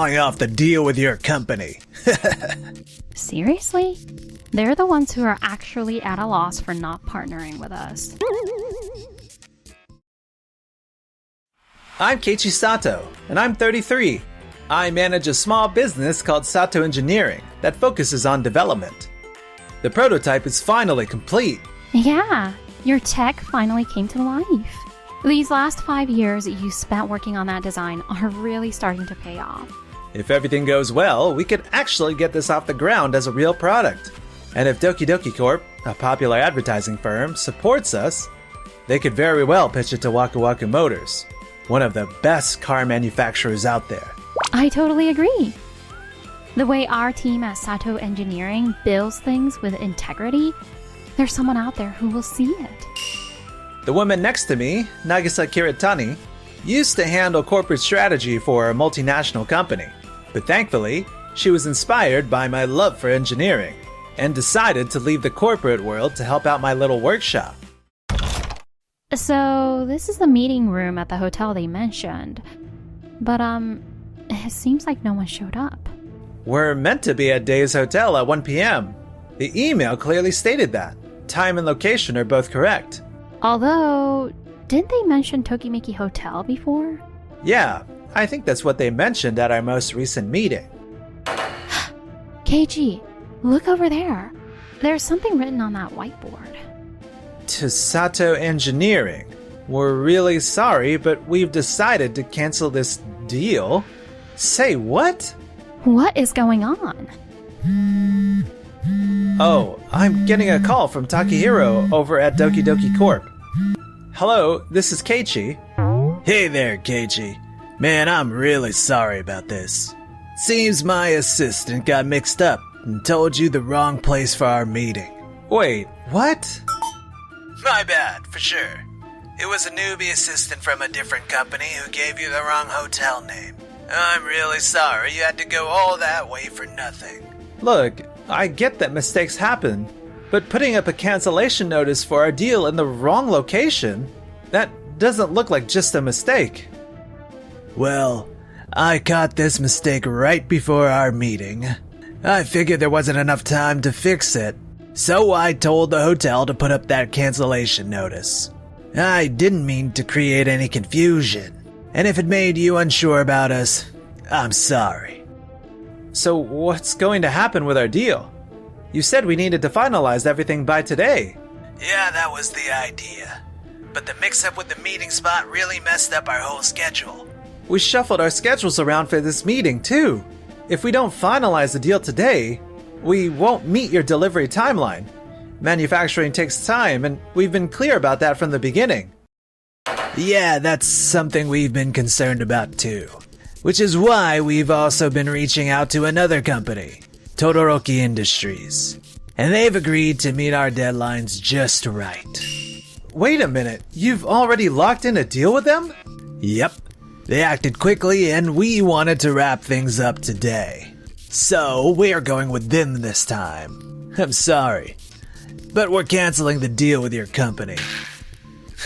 drawing off the deal with your company. Seriously? They're the ones who are actually at a loss for not partnering with us. I'm Keiichi Sato, and I'm 33. I manage a small business called Sato Engineering that focuses on development. The prototype is finally complete. Yeah, your tech finally came to life. These last 5 years you spent working on that design are really starting to pay off. If everything goes well, we could actually get this off the ground as a real product. And if Dokyoki Corp, a popular advertising firm, supports us, they could very well pitch it to Waku Waku Motors, one of the best car manufacturers out there. I totally agree. The way our team at Sato Engineering builds things with integrity, there's someone out there who will see it. The woman next to me, Nagisa Kiritani, used to handle corporate strategy for a multinational company. But thankfully, she was inspired by my love for engineering and decided to leave the corporate world to help out my little workshop. So, this is the meeting room at the hotel they mentioned. But, it seems like no one showed up. We're meant to be at Days Hotel at 1 p.m. The email clearly stated that. Time and location are both correct. Although, didn't they mention Tokimeki Hotel before? Yeah, I think that's what they mentioned at our most recent meeting. Keiji, look over there. There's something written on that whiteboard. To Sato Engineering, we're really sorry, but we've decided to cancel this deal. Say what? What is going on? Oh, I'm getting a call from Takahiro over at Dokyoki Corp. Hello, this is Keiichi. Hey there, Keiichi. Man, I'm really sorry about this. Seems my assistant got mixed up and told you the wrong place for our meeting. Wait, what? My bad, for sure. It was a newbie assistant from a different company who gave you the wrong hotel name. I'm really sorry you had to go all that way for nothing. Look, I get that mistakes happen, but putting up a cancellation notice for our deal in the wrong location? That doesn't look like just a mistake. Well, I caught this mistake right before our meeting. I figured there wasn't enough time to fix it, so I told the hotel to put up that cancellation notice. I didn't mean to create any confusion, and if it made you unsure about us, I'm sorry. So what's going to happen with our deal? You said we needed to finalize everything by today. Yeah, that was the idea. But the mix-up with the meeting spot really messed up our whole schedule. We shuffled our schedules around for this meeting, too. If we don't finalize the deal today, we won't meet your delivery timeline. Manufacturing takes time, and we've been clear about that from the beginning. Yeah, that's something we've been concerned about too. Which is why we've also been reaching out to another company, Todoroki Industries. And they've agreed to meet our deadlines just right. Wait a minute, you've already locked in a deal with them? Yep. They acted quickly and we wanted to wrap things up today. So we're going with them this time. I'm sorry, but we're canceling the deal with your company.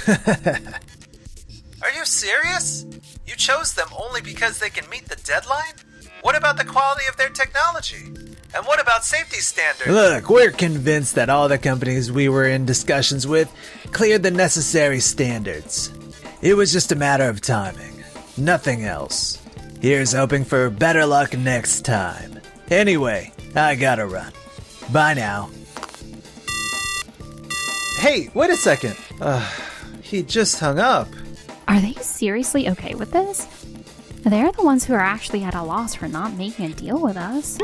Are you serious? You chose them only because they can meet the deadline? What about the quality of their technology? And what about safety standards? Look, we're convinced that all the companies we were in discussions with cleared the necessary standards. It was just a matter of timing. Nothing else. Here's hoping for better luck next time. Anyway, I gotta run. Bye now. Hey, wait a second. He just hung up. Are they seriously okay with this? They're the ones who are actually at a loss for not making a deal with us.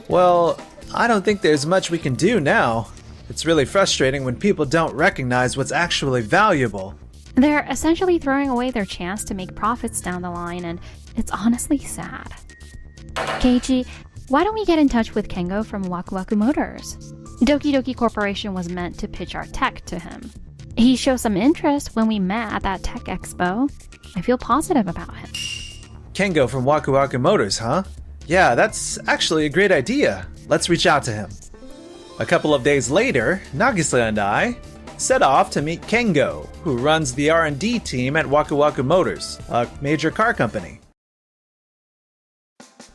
Well, I don't think there's much we can do now. It's really frustrating when people don't recognize what's actually valuable. They're essentially throwing away their chance to make profits down the line, and it's honestly sad. Keiichi, why don't we get in touch with Kengo from Waku Waku Motors? Dokyoki Corporation was meant to pitch our tech to him. He showed some interest when we met at that tech expo. I feel positive about him. Kengo from Waku Waku Motors, huh? Yeah, that's actually a great idea. Let's reach out to him. A couple of days later, Nagisa and I set off to meet Kengo, who runs the R&D team at Waku Waku Motors, a major car company.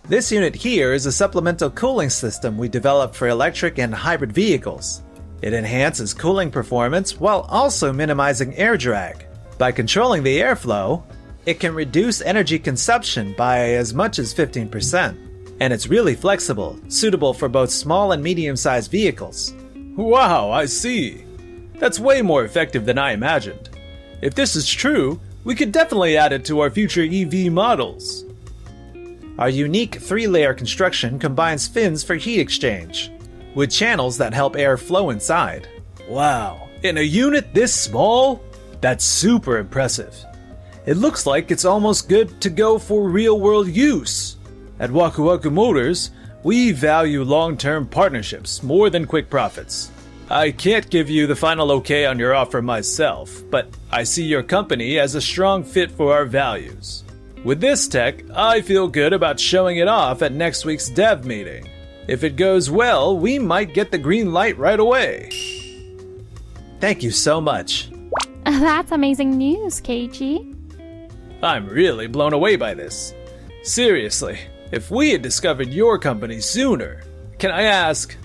This unit here is a supplemental cooling system we developed for electric and hybrid vehicles. It enhances cooling performance while also minimizing air drag. By controlling the airflow, it can reduce energy consumption by as much as 15%. And it's really flexible, suitable for both small and medium-sized vehicles. Wow, I see. That's way more effective than I imagined. If this is true, we could definitely add it to our future EV models. Our unique 3-layer construction combines fins for heat exchange, with channels that help air flow inside. Wow, in a unit this small? That's super impressive. It looks like it's almost good to go for real-world use. At Waku Waku Motors, we value long-term partnerships more than quick profits. I can't give you the final okay on your offer myself, but I see your company as a strong fit for our values. With this tech, I feel good about showing it off at next week's dev meeting. If it goes well, we might get the green light right away. Thank you so much. That's amazing news, Keiji. I'm really blown away by this. Seriously, if we had discovered your company sooner, can I ask,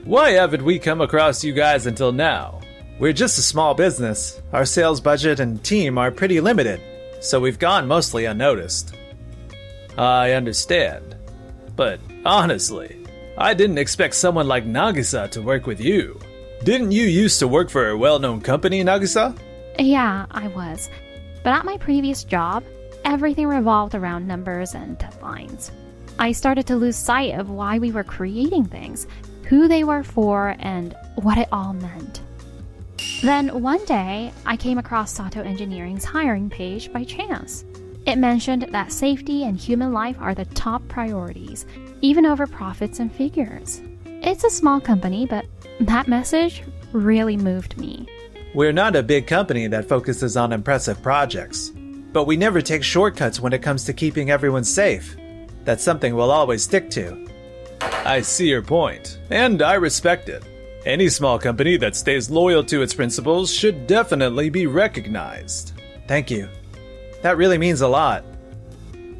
why haven't we come across you guys until now? We're just a small business. Our sales budget and team are pretty limited, so we've gone mostly unnoticed. I understand. But honestly, I didn't expect someone like Nagisa to work with you. Didn't you used to work for a well-known company, Nagisa? Yeah, I was. But at my previous job, everything revolved around numbers and deadlines. I started to lose sight of why we were creating things, who they were for, and what it all meant. Then one day, I came across Sato Engineering's hiring page by chance. It mentioned that safety and human life are the top priorities, even over profits and figures. It's a small company, but that message really moved me. We're not a big company that focuses on impressive projects, but we never take shortcuts when it comes to keeping everyone safe. That's something we'll always stick to. I see your point, and I respect it. Any small company that stays loyal to its principles should definitely be recognized. Thank you. That really means a lot.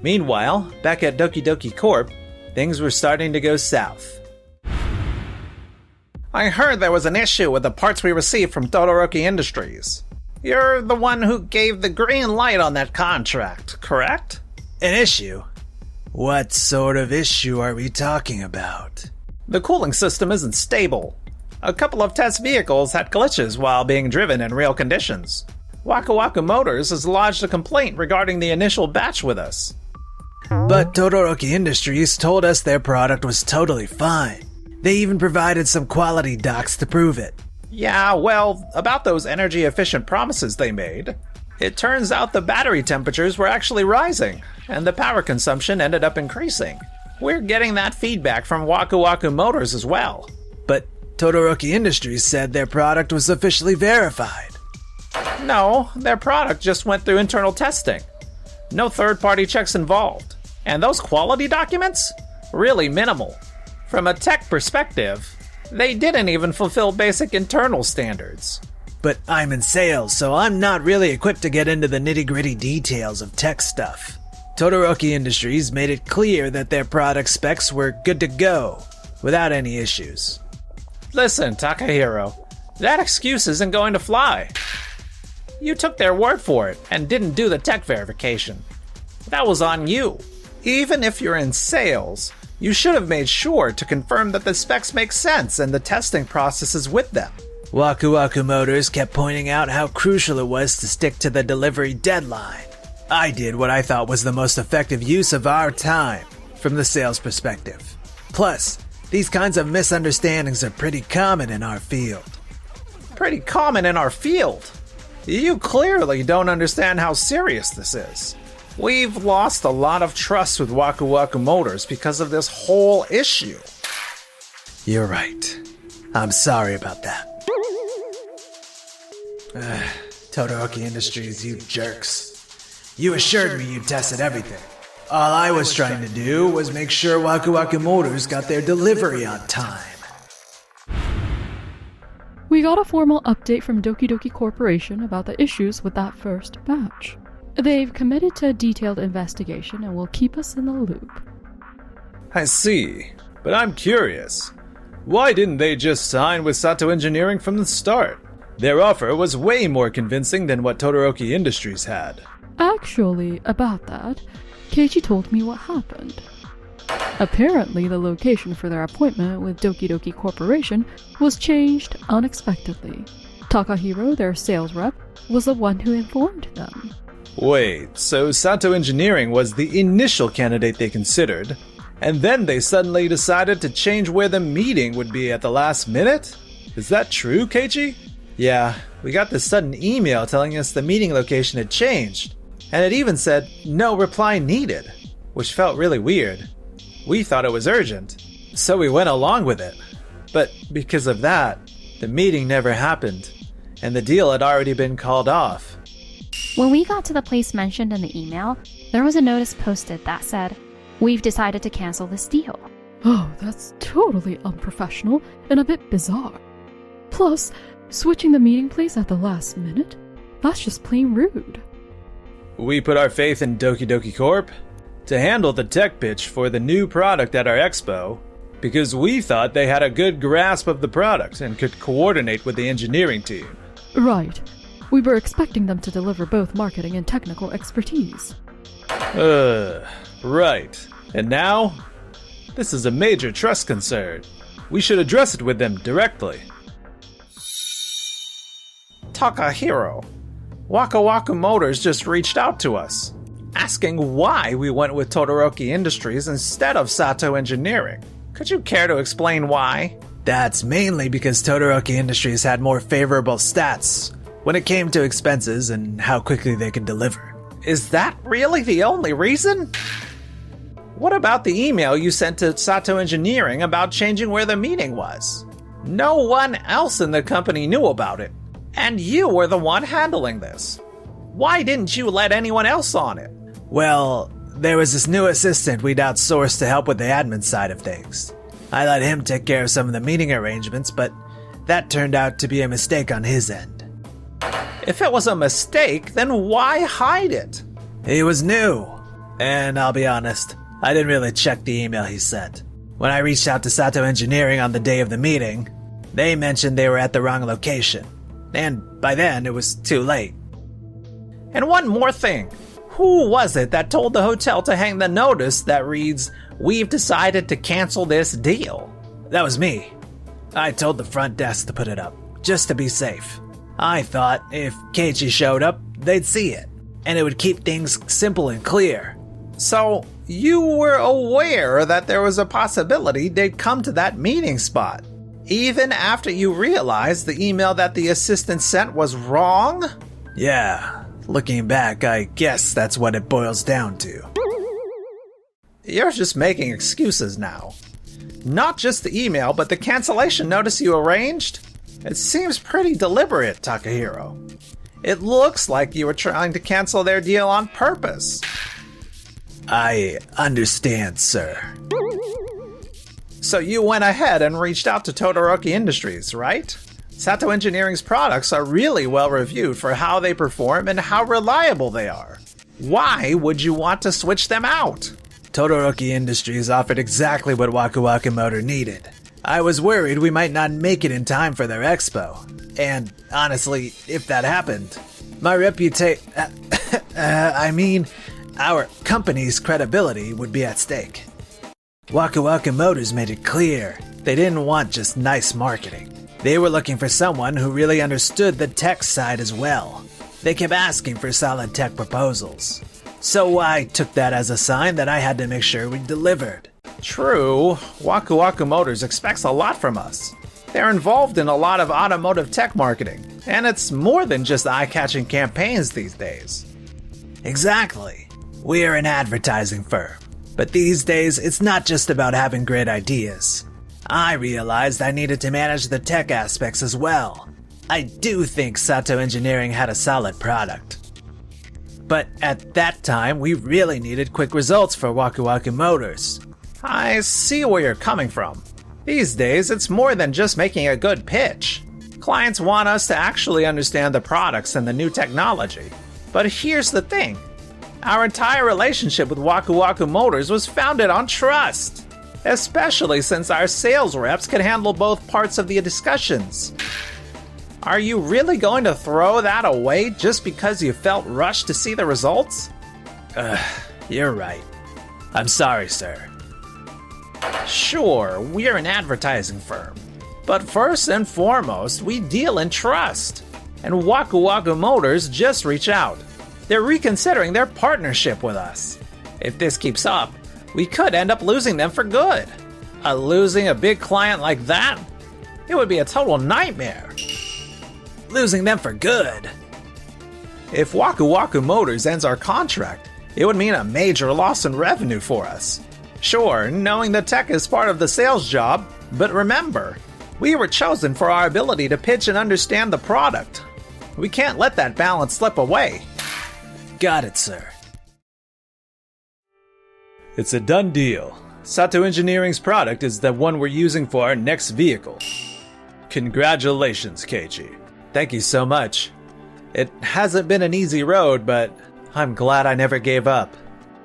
Meanwhile, back at Dokyoki Corp, things were starting to go south. I heard there was an issue with the parts we received from Todoroki Industries. You're the one who gave the green light on that contract, correct? An issue? What sort of issue are we talking about? The cooling system isn't stable. A couple of test vehicles had glitches while being driven in real conditions. Waku Waku Motors has lodged a complaint regarding the initial batch with us. But Todoroki Industries told us their product was totally fine. They even provided some quality docs to prove it. Yeah, well, about those energy-efficient promises they made, it turns out the battery temperatures were actually rising, and the power consumption ended up increasing. We're getting that feedback from Waku Waku Motors as well. But Todoroki Industries said their product was officially verified. No, their product just went through internal testing. No third-party checks involved. And those quality documents? Really minimal. From a tech perspective, they didn't even fulfill basic internal standards. But I'm in sales, so I'm not really equipped to get into the nitty-gritty details of tech stuff. Todoroki Industries made it clear that their product specs were good to go, without any issues. Listen, Takahiro, that excuse isn't going to fly. You took their word for it and didn't do the tech verification. That was on you. Even if you're in sales, you should have made sure to confirm that the specs make sense and the testing process is with them. Waku Waku Motors kept pointing out how crucial it was to stick to the delivery deadline. I did what I thought was the most effective use of our time, from the sales perspective. Plus, these kinds of misunderstandings are pretty common in our field. Pretty common in our field? You clearly don't understand how serious this is. We've lost a lot of trust with Waku Waku Motors because of this whole issue. You're right. I'm sorry about that. Todoroki Industries, you jerks. You assured me you tested everything. All I was trying to do was make sure Waku Waku Motors got their delivery on time. We got a formal update from Dokyoki Corporation about the issues with that first batch. They've committed to a detailed investigation and will keep us in the loop. I see, but I'm curious. Why didn't they just sign with Sato Engineering from the start? Their offer was way more convincing than what Todoroki Industries had. Actually, about that, Keiichi told me what happened. Apparently, the location for their appointment with Dokyoki Corporation was changed unexpectedly. Takahiro, their sales rep, was the one who informed them. Wait, so Sato Engineering was the initial candidate they considered, and then they suddenly decided to change where the meeting would be at the last minute? Is that true, Keiichi? Yeah, we got this sudden email telling us the meeting location had changed, and it even said no reply needed, which felt really weird. We thought it was urgent, so we went along with it. But because of that, the meeting never happened, and the deal had already been called off. When we got to the place mentioned in the email, there was a notice posted that said, "We've decided to cancel this deal." Oh, that's totally unprofessional and a bit bizarre. Plus, switching the meeting place at the last minute? That's just plain rude. We put our faith in Dokyoki Corp to handle the tech pitch for the new product at our expo because we thought they had a good grasp of the product and could coordinate with the engineering team. Right. We were expecting them to deliver both marketing and technical expertise. Right. And now? This is a major trust concern. We should address it with them directly. Takahiro, Waka Waka Motors just reached out to us, asking why we went with Todoroki Industries instead of Sato Engineering. Could you care to explain why? That's mainly because Todoroki Industries had more favorable stats when it came to expenses and how quickly they can deliver. Is that really the only reason? What about the email you sent to Sato Engineering about changing where the meeting was? No one else in the company knew about it, and you were the one handling this. Why didn't you let anyone else on it? Well, there was this new assistant we'd outsourced to help with the admin side of things. I let him take care of some of the meeting arrangements, but that turned out to be a mistake on his end. If it was a mistake, then why hide it? He was new, and I'll be honest, I didn't really check the email he sent. When I reached out to Sato Engineering on the day of the meeting, they mentioned they were at the wrong location, and by then it was too late. And one more thing. Who was it that told the hotel to hang the notice that reads, "We've decided to cancel this deal"? That was me. I told the front desk to put it up, just to be safe. I thought if Keiichi showed up, they'd see it, and it would keep things simple and clear. So, you were aware that there was a possibility they'd come to that meeting spot, even after you realized the email that the assistant sent was wrong? Yeah, looking back, I guess that's what it boils down to. You're just making excuses now. Not just the email, but the cancellation notice you arranged? It seems pretty deliberate, Takahiro. It looks like you were trying to cancel their deal on purpose. I understand, sir. So you went ahead and reached out to Todoroki Industries, right? Sato Engineering's products are really well reviewed for how they perform and how reliable they are. Why would you want to switch them out? Todoroki Industries offered exactly what Waku Waku Motor needed. I was worried we might not make it in time for their expo. And honestly, if that happened, my our company's credibility would be at stake. Waku Waku Motors made it clear they didn't want just nice marketing. They were looking for someone who really understood the tech side as well. They kept asking for solid tech proposals. So I took that as a sign that I had to make sure we delivered. True, Waku Waku Motors expects a lot from us. They're involved in a lot of automotive tech marketing, and it's more than just eye-catching campaigns these days. Exactly. We're an advertising firm. But these days, it's not just about having great ideas. I realized I needed to manage the tech aspects as well. I do think Sato Engineering had a solid product. But at that time, we really needed quick results for Waku Waku Motors. I see where you're coming from. These days, it's more than just making a good pitch. Clients want us to actually understand the products and the new technology. But here's the thing. Our entire relationship with Waku Waku Motors was founded on trust. especially since our sales reps can handle both parts of the discussions. Are you really going to throw that away just because you felt rushed to see the results? You're right. I'm sorry, sir. Sure, we're an advertising firm, but first and foremost, we deal in trust. And Waku Waku Motors just reached out. They're reconsidering their partnership with us. If this keeps up, we could end up losing them for good. Losing a big client like that? It would be a total nightmare. Losing them for good. If Waku Waku Motors ends our contract, it would mean a major loss in revenue for us. Sure, knowing the tech is part of the sales job, but remember, we were chosen for our ability to pitch and understand the product. We can't let that balance slip away. Got it, sir. It's a done deal. Sato Engineering's product is the one we're using for our next vehicle. Congratulations, Keiichi. Thank you so much. It hasn't been an easy road, but I'm glad I never gave up.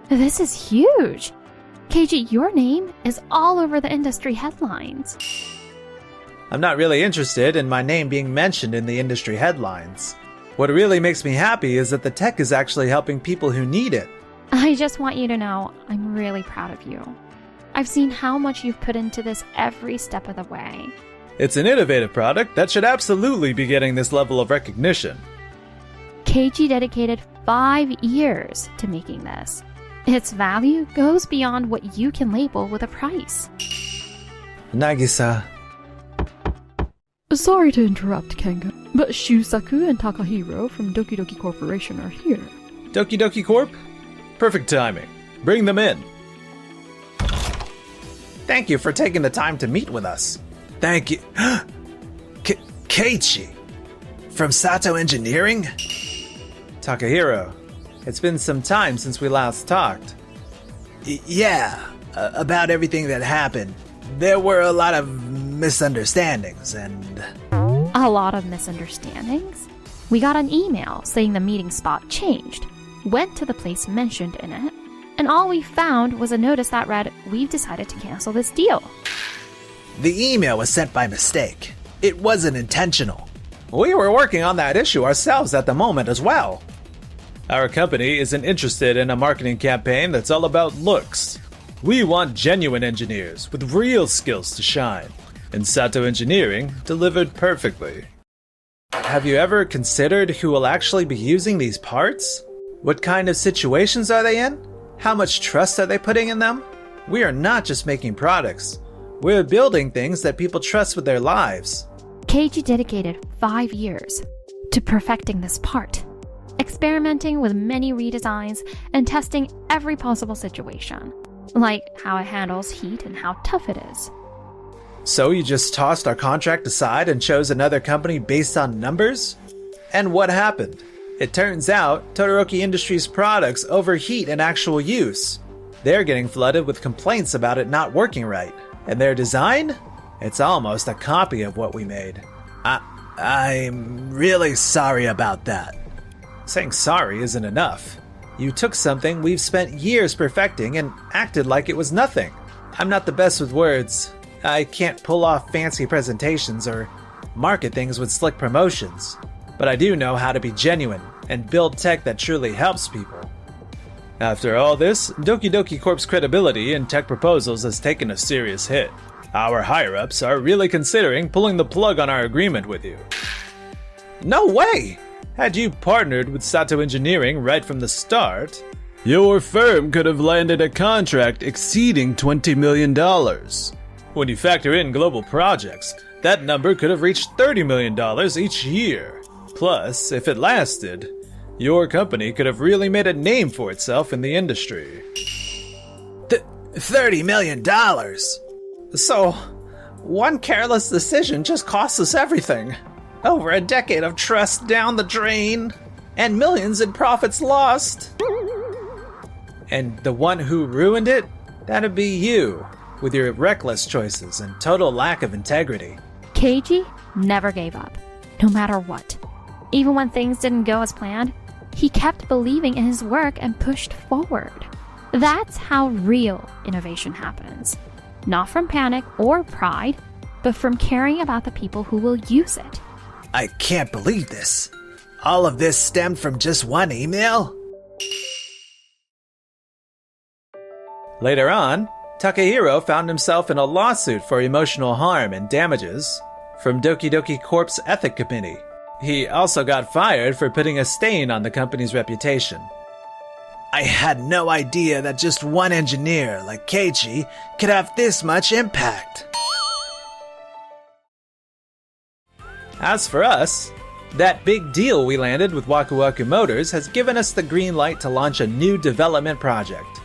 This is huge. Keiichi, your name is all over the industry headlines. I'm not really interested in my name being mentioned in the industry headlines. What really makes me happy is that the tech is actually helping people who need it. I just want you to know I'm really proud of you. I've seen how much you've put into this every step of the way. It's an innovative product that should absolutely be getting this level of recognition. Keiichi dedicated 5 years to making this. Its value goes beyond what you can label with a price. Nagisa. Sorry to interrupt, Kenga, but Shusaku and Takahiro from Dokyoki Corporation are here. Dokyoki Corp? Perfect timing. Bring them in. Thank you for taking the time to meet with us. Thank you. Keiichi? From Sato Engineering? Takahiro, it's been some time since we last talked. Yeah, about everything that happened. There were a lot of misunderstandings and... A lot of misunderstandings? We got an email saying the meeting spot changed, went to the place mentioned in it, and all we found was a notice that read, "We've decided to cancel this deal." The email was sent by mistake. It wasn't intentional. We were working on that issue ourselves at the moment as well. Our company isn't interested in a marketing campaign that's all about looks. We want genuine engineers with real skills to shine, and Sato Engineering delivered perfectly. Have you ever considered who will actually be using these parts? What kind of situations are they in? How much trust are they putting in them? We are not just making products. We're building things that people trust with their lives. Keiichi dedicated 5 years to perfecting this part, experimenting with many redesigns and testing every possible situation, like how it handles heat and how tough it is. So you just tossed our contract aside and chose another company based on numbers? And what happened? It turns out Todoroki Industries' products overheat in actual use. They're getting flooded with complaints about it not working right. And their design? It's almost a copy of what we made. I'm really sorry about that. Saying sorry isn't enough. You took something we've spent years perfecting and acted like it was nothing. I'm not the best with words. I can't pull off fancy presentations or market things with slick promotions. But I do know how to be genuine and build tech that truly helps people. After all this, Dokyoki Corp's credibility in tech proposals has taken a serious hit. Our higher-ups are really considering pulling the plug on our agreement with you. No way! Had you partnered with Sato Engineering right from the start, your firm could have landed a contract exceeding $20 million. When you factor in global projects, that number could have reached $30 million each year. Plus, if it lasted, your company could have really made a name for itself in the industry. $30 million? So, one careless decision just cost us everything. Over a decade of trust down the drain, and millions in profits lost. And the one who ruined it? That'd be you, with your reckless choices and total lack of integrity. Keiichi never gave up, no matter what. Even when things didn't go as planned, he kept believing in his work and pushed forward. That's how real innovation happens. Not from panic or pride, but from caring about the people who will use it. I can't believe this. All of this stemmed from just one email? Later on, Takahiro found himself in a lawsuit for emotional harm and damages from Dokyoki Corp's Ethic Committee. He also got fired for putting a stain on the company's reputation. I had no idea that just one engineer like Keiichi could have this much impact. As for us, that big deal we landed with Waku Waku Motors has given us the green light to launch a new development project.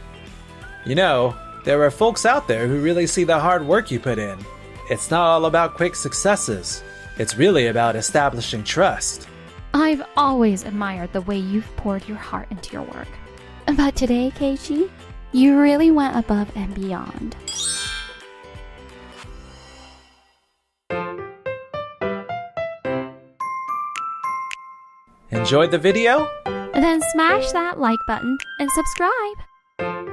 You know, there are folks out there who really see the hard work you put in. It's not all about quick successes. It's really about establishing trust. I've always admired the way you've poured your heart into your work. But today, Keiichi, you really went above and beyond. Enjoyed the video? Then smash that like button and subscribe.